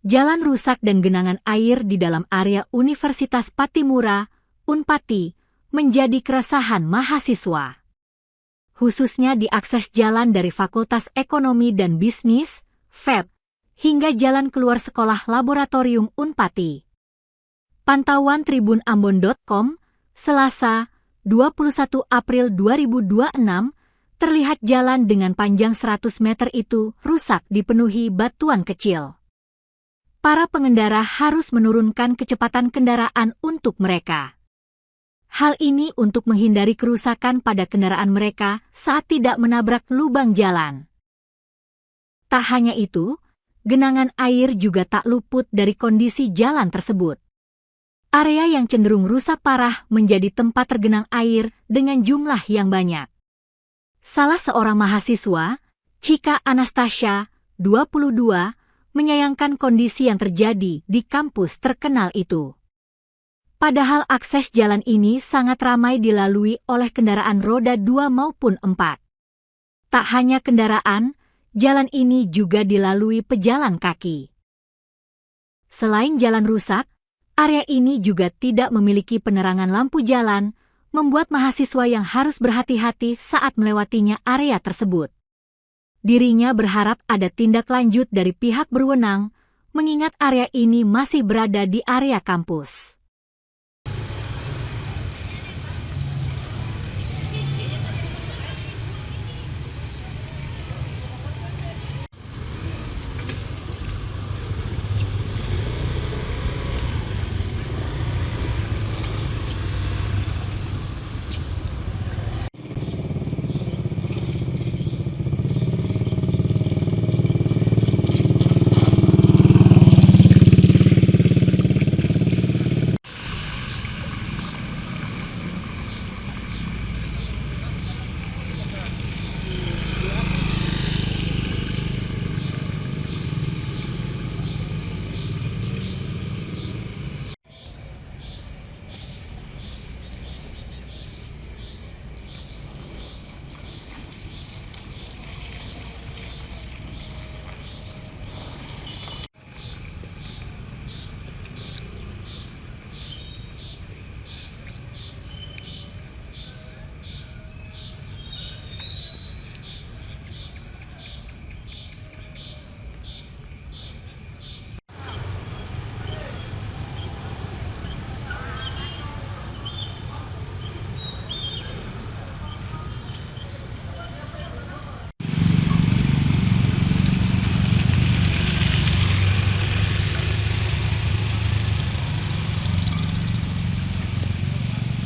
Jalan rusak dan genangan air di dalam area Universitas Pattimura, Unpati, menjadi keresahan mahasiswa. Khususnya di akses jalan dari Fakultas Ekonomi dan Bisnis, FEB, hingga jalan keluar sekolah laboratorium Unpati. Pantauan tribunambon.com, Selasa, 21 April 2026, terlihat jalan dengan panjang 100 meter itu rusak dipenuhi batuan kecil. Para pengendara harus menurunkan kecepatan kendaraan untuk mereka. Hal ini untuk menghindari kerusakan pada kendaraan mereka saat tidak menabrak lubang jalan. Tak hanya itu, genangan air juga tak luput dari kondisi jalan tersebut. Area yang cenderung rusak parah menjadi tempat tergenang air dengan jumlah yang banyak. Salah seorang mahasiswa, Chika Anastasia, 22, menyayangkan kondisi yang terjadi di kampus terkenal itu. Padahal akses jalan ini sangat ramai dilalui oleh kendaraan roda 2 maupun 4. Tak hanya kendaraan, jalan ini juga dilalui pejalan kaki. Selain jalan rusak, area ini juga tidak memiliki penerangan lampu jalan, membuat mahasiswa yang harus berhati-hati saat melewatinya area tersebut. Dirinya berharap ada tindak lanjut dari pihak berwenang, mengingat area ini masih berada di area kampus.